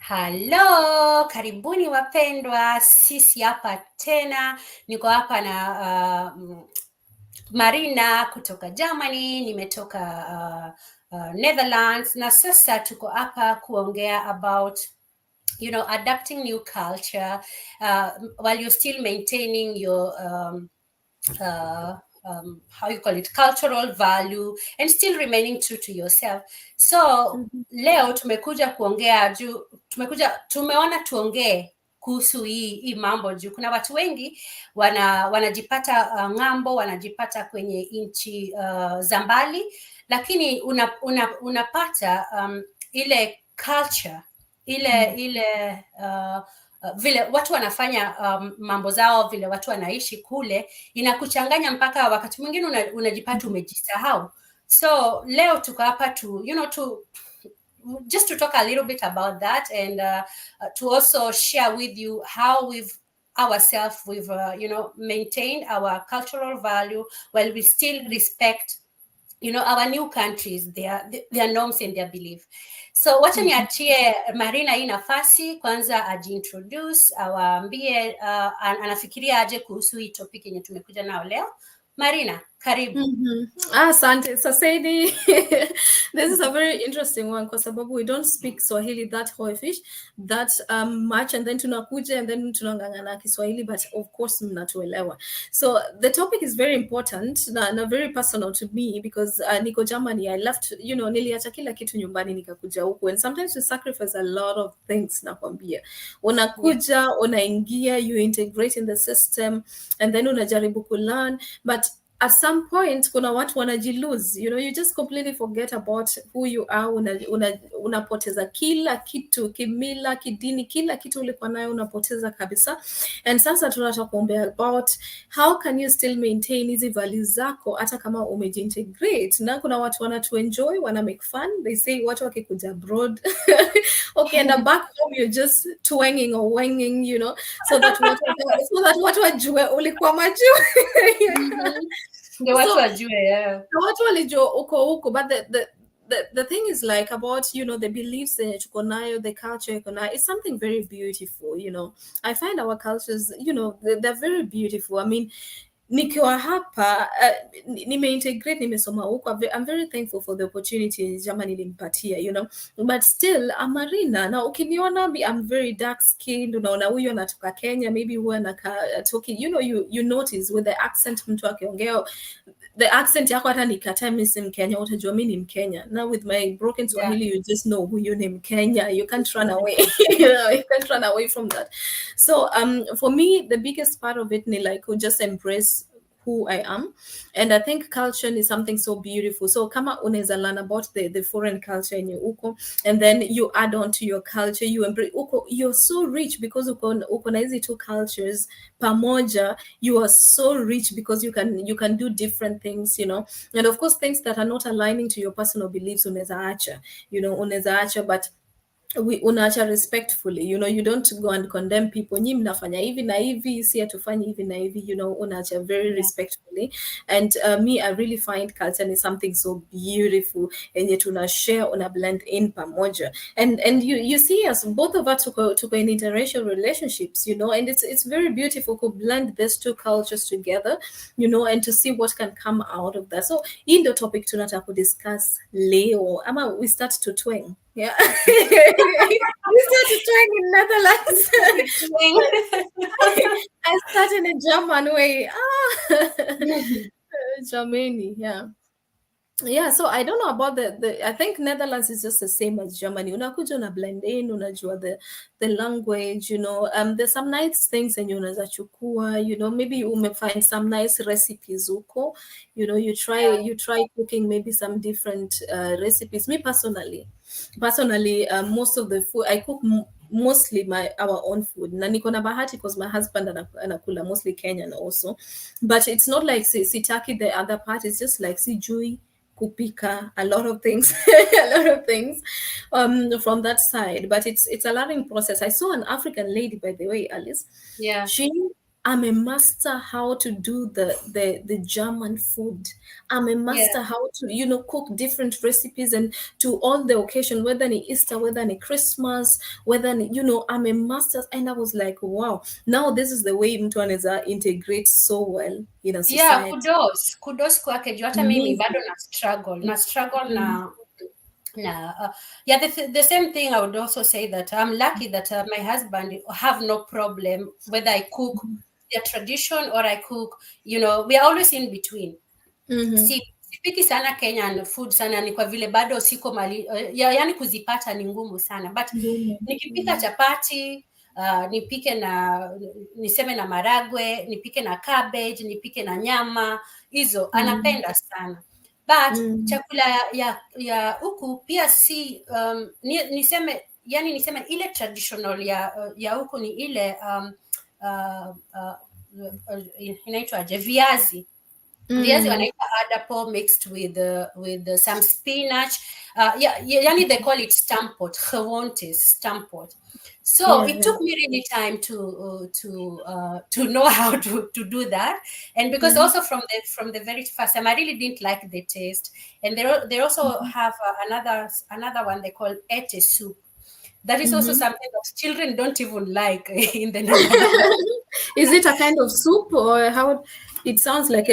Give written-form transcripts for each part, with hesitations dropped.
Halo, karibuni wapendwa, sisi hapa tena. Niko hapa na Marina kutoka Germany, nimetoka Netherlands, na sasa tuko hapa kuongea about adapting new culture while you're still maintaining your how you call it, cultural value, and still remaining true to yourself. So leo tumekuja kuongea juu, tumeona tuongee kuhusu hii mambo juu kuna watu wengi wanajipata ng'ambo, wanajipata kwenye nchi za mbali, lakini unapata ile culture, ile vile watu wanafanya mambo zao, vile watu wanaishi kule, inakuchanganya mpaka wakati mwingine unajipata umejisahau. So leo tuko hapa just to talk a little bit about that, and to also share with you how we've maintained our cultural value while we still respect our new countries, their norms and their belief. So wacha niachie Marina hii nafasi kwanza ajiintroduce, awaambie anafikiria aje kuhusu hii topic yenye tumekuja nao leo. Marina, karibu. Asante Sasedi. This is a very interesting one kwa sababu we don't speak Swahili that much, and then tunakuja and then tunang'ang'ana Kiswahili, but of course mnatuelewa. So the topic is very important na very personal to me because niko Germany. I left, niliacha kila kitu nyumbani nikakuja huku, and sometimes we sacrifice a lot of things. Nakwambia, unakuja, unaingia, you integrate in the system, and then unajaribu kulearn, but at some point kuna watu wanajilose, you just completely forget about who you are. Unapoteza kila kitu, kimila, kidini, kila kitu ulikuwa nayo unapoteza kabisa. And sasa tunataka kuongea about how can you still maintain hizi values zako hata kama umejintegrate. Na kuna watu wanatuenjoy, wana make fun. They say watu wakikuja abroad okay, and back home you're just twanging or wanging, so that watu wajue ulikuwa majuu. The watu wajue, yeah. The watu walijua uko, but the thing is like about, the beliefs tuko nayo, the culture tuko nayo, it's something very beautiful, I find our cultures, they're very beautiful. I mean, nikiwa hapa nimeintegrate, nimesoma huko. I'm very thankful for the opportunity Germany ilinipatia, but still I'm Marina. Now ukiniona, I'm very dark skinned, unaona huyo anatoka Kenya, maybe huwa anaka talking, you notice with the accent, mtu akiongea the accent yako hata nikata mimi si Mkenya, utajua mimi ni Mkenya. Now with my broken Swahili, you just know who you name Kenya. You can't run away. You can't run away from that. So for me, the biggest part of it ni like just embrace who I am, and I think culture is something so beautiful. So kama unaweza learn about the foreign culture yenye uko, and then you add on to your culture, you embrace uko, you're so rich because uko na hizi two cultures pamoja. You are so rich because you can do different things, and of course things that are not aligning to your personal beliefs unaweza acha, but unaacha respectfully, you don't go and condemn people, nyi mnafanya hivi na hivi, si atufanye hivi na hivi, unaacha very respectfully. And me, I really find culture is something so beautiful, and yet una share, una blend in pamoja, and you see us, both of us tuko in interracial relationships, and it's very beautiful to blend these two cultures together, and to see what can come out of that. So in the topic tunataka kudiscuss leo, ama we start to twang. Yeah. We started trying in Netherlands. I started in a German way. Germany, yeah. So I don't know about the I think Netherlands is just the same as Germany. Unakuja una blend in, unajua the language, there's some nice things and unaweza chukua, maybe you may find some nice recipes huko, you try cooking maybe some different recipes. Me personally, most of the food I cook mostly our own food, na niko na bahati because my husband anakula mostly Kenyan also, but it's not like sitaki the other part. It's just like sijui kupika a lot of things from that side, but it's a learning process. I saw an African lady, by the way, Alice. Yeah. She I'm a master how to do the German food. I'm a master how to, cook different recipes and to all the occasion, whether in Easter, whether in Christmas, whether in, I'm a master. And I was like, wow, now this is the way mtu anaweza integrate so well in a Yeah, society. kudos kwake juu hata mimi Amazing. bado na struggle yeah, the same thing. I would also say that I'm lucky that my husband have no problem whether I cook their tradition or I cook, we are always in between. Sipiki sana Kenyan food sana, ni kwa vile bado siko mali yani kuzipata ni ngumu sana, but nikipika chapati nipike na niseme na maragwe, nipike na cabbage, nipike na nyama, hizo anapenda sana. But chakula ya huku pia si niseme ile traditional ya huku ni ile inaitwaje, viazi wanaita adapo mixed with some spinach. Yani they call it stampot, gewoonte stampot. So it took me really time to know how to do that, and because also from the very first time I really didn't like the taste. And they also have another one they call ete soup. That is also something that children don't even like in the Netherlands. Is it a kind of soup, or how? It sounds like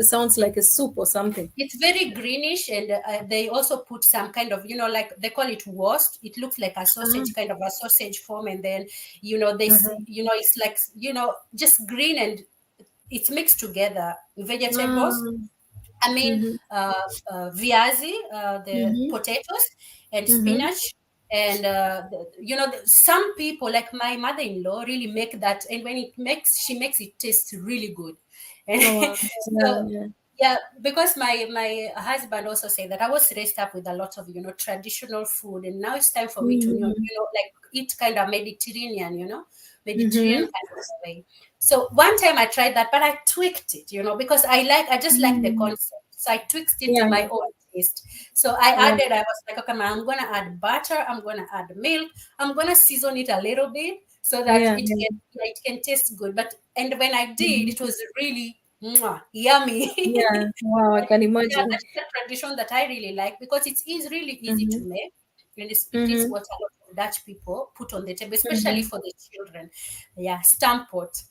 sounds like a soup or something. It's very greenish, and they also put some kind of, like they call it wurst. It looks like a sausage, kind of a sausage form, and then it's like just green, and it's mixed together. Vegetables. I mean, viazi, the potatoes, and spinach. And some people, like my mother-in-law, really make that, and when she makes it taste really good. And yeah, because my husband also said that I was raised up with a lot of traditional food, and now it's time for me to like eat kind of Mediterranean, Mediterranean kind of way. So one time I tried that, but I tweaked it, because I just like the concept. So I tweaked it to my own taste. So I was like, okay, I'm gonna add butter, I'm gonna add milk, I'm gonna season it a little bit so that it can taste good. And when I did, it was really yummy. Yeah, wow, I can imagine. Yeah, that's the tradition that I really like, because it is really easy to make, and it is what a lot of Dutch people put on the table, especially for the children. Yeah, stampot.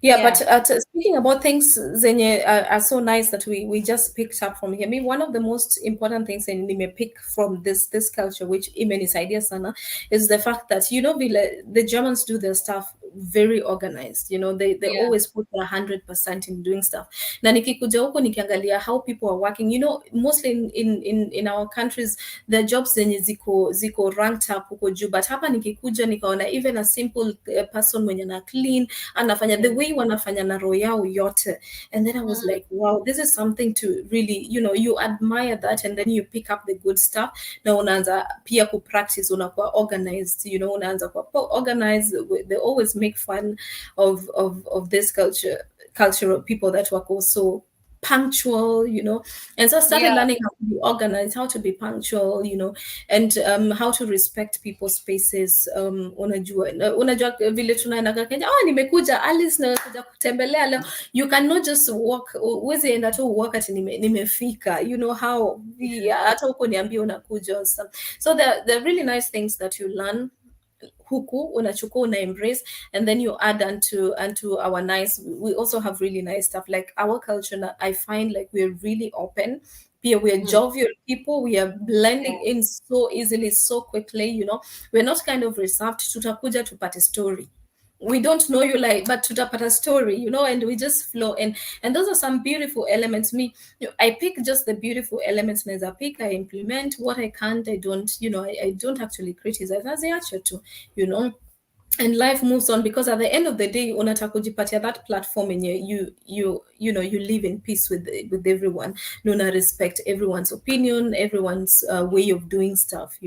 Yeah, but speaking about things zenye are so nice that we just picked up from here. I mean, one of the most important things in may pick from this culture, which imenisaidia sana, is the fact that the Germans do their stuff very organized. They always put 100% in doing stuff. Na nikikuja huko nikiangalia how people are working, mostly in our countries the jobs zenye ziko ranked up huko juu, but hapa nikikuja nikaona even a simple person mwenye na clean anafanya the way wanafanya na roho yao yote, and then I was like, wow, this is something to really you admire that, and then you pick up the good stuff na unaanza pia ku practice, unakuwa organized, unaanza kuwa organized. They always make fun of this cultural people that work also punctual, and so I started learning how to be organized, how to be punctual, and how to respect people's spaces. Unajua vile tunaenda Kenya, nimekuja Alice na kuja kutembelea leo, you cannot just walk, uwezi enda tu walk ati nimefika, how hata huko niambie unakuja. So the really nice things that you learn huku unachukua una embrace, and then you add unto our nice. We also have really nice stuff, like our culture. I find like we're really open. We are jovial people. We are blending in so easily, so quickly. We're not kind of reserved. Tutakuja tupate story. We don't know you but tutapata story, and we just flow in. And those are some beautiful elements. I pick just the beautiful elements. I implement what I can't. I don't, I don't actually criticize as too, and life moves on, because at the end of the day unataka kujipatia that platform and you live in peace with everyone. Una respect everyone's opinion, everyone's way of doing stuff,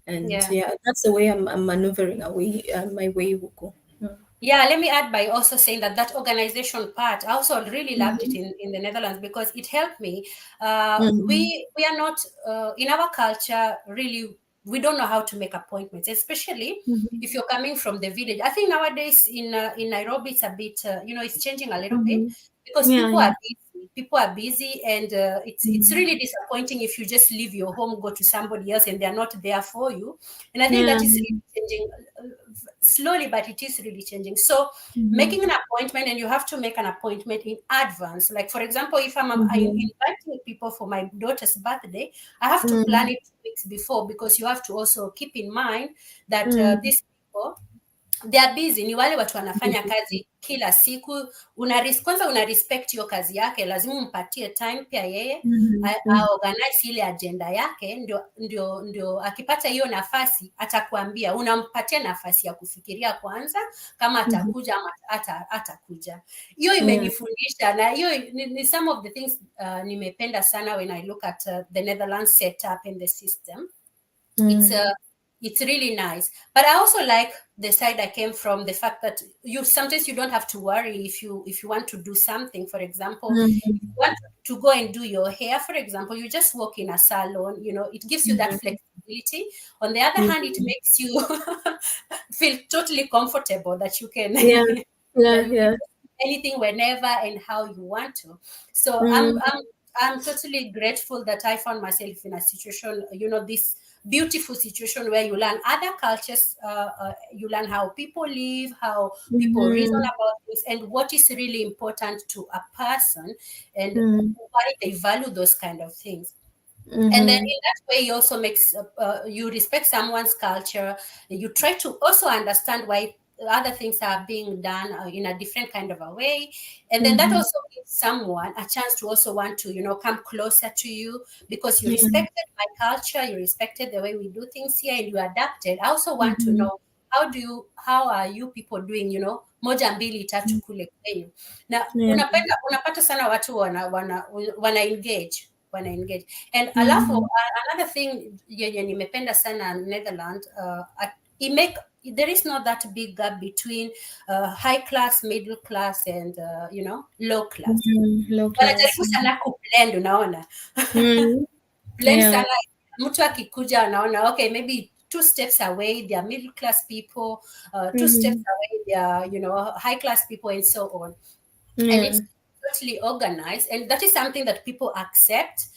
and that's the way I'm maneuvering my way huko. Yeah, let me add by also saying that organization part, I also really loved it in the Netherlands, because it helped me. We are not, in our culture, really, we don't know how to make appointments, especially if you're coming from the village. I think nowadays in Nairobi it's a bit it's changing a little bit, because people are busy. People are busy, and it's really disappointing if you just leave your home, go to somebody else, and they're not there for you. And I think that is really changing slowly, but it is really changing. So making an appointment, and you have to make an appointment in advance. Like, for example, if I'm inviting people for my daughter's birthday, I have to plan it 2 weeks before, because you have to also keep in mind that these people, they are busy. Ni wale watu wanafanya kazi kila siku. Kwanza una respect hiyo kazi yake, lazima umpatie time pia yeye organize ile agenda yake, ndio akipata hiyo nafasi atakwambia, unampatia nafasi ya kufikiria kwanza kama atakuja ama atakuja. Hiyo imenifundisha, na hiyo ni some of the things nimependa sana when I look at the Netherlands setup in the system. It's really nice. But I also like the side I came from, the fact that sometimes you don't have to worry if you want to do something. For example, if you want to go and do your hair, for example, you just walk in a salon, it gives you that flexibility. On the other hand, it makes you feel totally comfortable that you can anything whenever and how you want to. So I'm totally grateful that I found myself in a situation, this beautiful situation where you learn other cultures, you learn how people live, how people reason about things, and what is really important to a person, and why they value those kind of things. And then in that way, you also makes you respect someone's culture. You try to also understand why other things are being done in a different kind of a way, and then that also gives someone a chance to also want to come closer to you, because you respected my culture, you respected the way we do things here, and you adapted. I also want to know how are you people doing, moja mbili tatu kule kwenyu. Na unapata sana watu wana engage. And alafu another thing yenye nimependa sana Netherlands, there is not that big gap between high class, middle class, and low class. Wanajaribu sana kublend, unaona. Blend sana. Mtu akikuja anaona, okay, maybe 2 steps away they are middle class people, 2 steps away they are high class people, and so on. And it's totally organized, and that is something that people accept.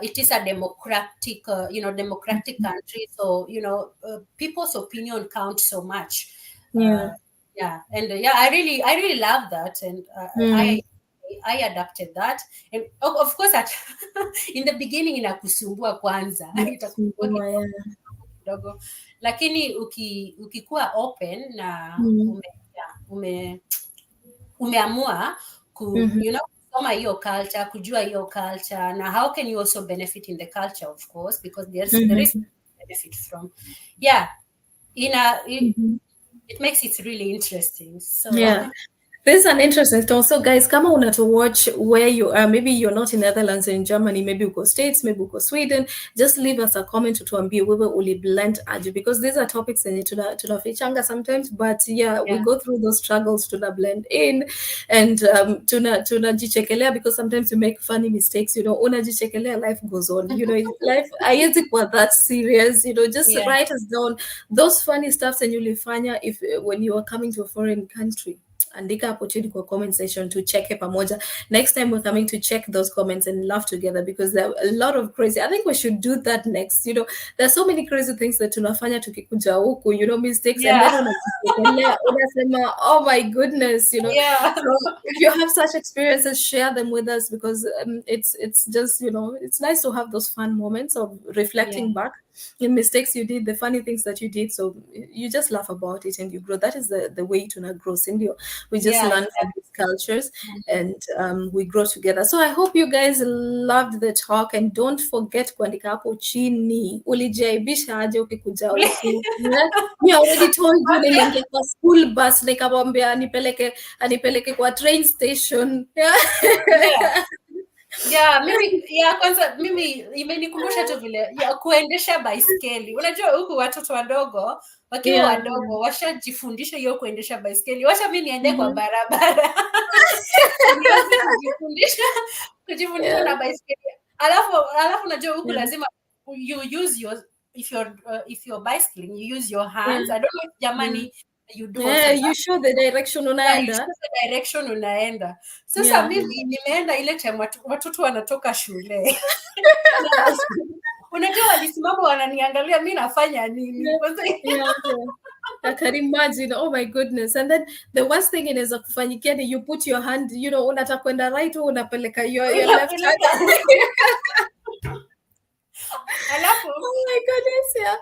It is a democratic country, so people's opinion counts so much. And I really love that, and I adapted that. And of course, in the beginning inakusumbua kwanza, itakusumbua kidogo, lakini ukikuwa open na umeamua kusoma hiyo culture, kujua hiyo culture, na how can you also benefit in the culture, of course, because there is benefit from it makes it really interesting. So this is an interesting thought. So guys, kama una to watch where you are, maybe you're not in Netherlands or in Germany, maybe you go States, maybe you go Sweden, just leave us a comment to tuambie wewe uli blend aje, because these are topics that tunafichanga sometimes, but we go through those struggles to blend in, and tunajichekelea, because sometimes you make funny mistakes, unajichekelea, life goes on, life haiwezi kuwa that serious, just write us down those funny stuffs and ulifanya when you are coming to a foreign country. Andika hapo chini kwa comment section to check pamoja. Next time we're coming to check those comments and laugh together, because there are a lot of crazy. I think we should do that next. There's so many crazy things that tunafanya tukikuja huku, mistakes, and then unasema, oh my goodness, So if you have such experiences, share them with us, because it's just it's nice to have those fun moments of reflecting back the mistakes you did, the funny things that you did, so you just laugh about it and you grow. That is the way to grow, Cindy. We just learn from these cultures, and we grow together. So I hope you guys loved the talk, and don't forget kuandika hapo chini ulijaibisha aje ukikuja huku. Me already told you niliingia kwa school bus, nikamwambia anipeleke kwa train station. Mimi imenikumbusha tu vile kuendesha baiskeli. Unajua huku watoto wadogo wakiwa wadogo washajifundisha hiyo kuendesha baiskeli. Wacha mimi niende kwa barabara. Kujifundisha na baiskeli. Alafu unajua huku lazima you use if you're bicycling, you use your hands. I don't know if Germany you do also Yeah, that. you show the direction Yeah, unaenda. you show the direction unaenda. Sasa Yeah. mimi nimeenda ile time watoto wanatoka shule. Unajua walisimama wananiangalia mimi nafanya nini. Yeah. I can imagine. Oh my goodness. And then the worst thing inaweza kufanyikia ni you put your hand, you know, unataka kwenda right au unapeleka your left hand. Alafu oh my goodness, yeah.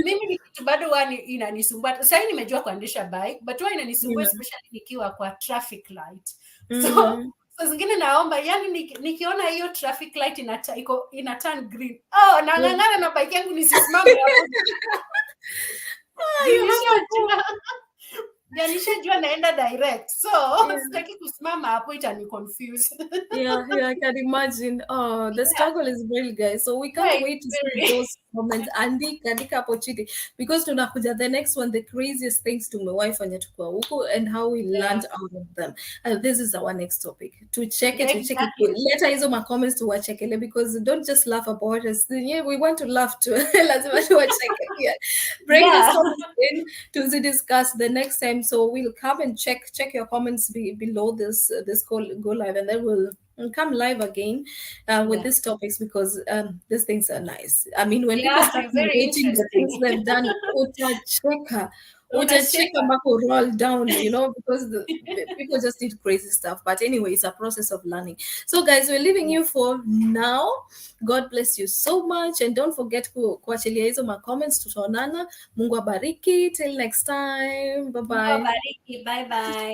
mimi ni kitu bado inanisumbua. Sasa nimejua kuendesha bike, but inanisumbua especially nikiwa kwa traffic light. So zingine naomba, yani nikiona hiyo traffic light ina turn green. Oh, nang'ang'ana na bike yangu nisisimame hapo. Nishajua naenda direct. So, sitaki kusimama hapo itani confuse. Yeah, I can imagine. Oh, the struggle is real, guys. So we can't wait to see those comments. Andika hapo chini, because tunakuja the next one, the craziest things tumewahi fanya tukiwa huko and how we learned out of them. This is our next topic. To check it. Later hizo ma comments to wachekele, because don't just laugh about us. Yeah, we want to laugh too. Lazima tuwacheke. Yeah. Bring this comment in to discuss the next time. So we'll come and check your comments below this go live, and then we'll come live again with these topics, because these things are nice. I mean, when people start narrating the things they've done, utacheka mpaka roll down, you know, because the people just did crazy stuff. But anyway, it's a process of learning. So guys, we're leaving you for now. God bless you so much, and don't forget kuachilia hizo ma comments. Tutaonana. Mungu abariki. Till next time. Bye bye. Mungu abariki. Bye bye.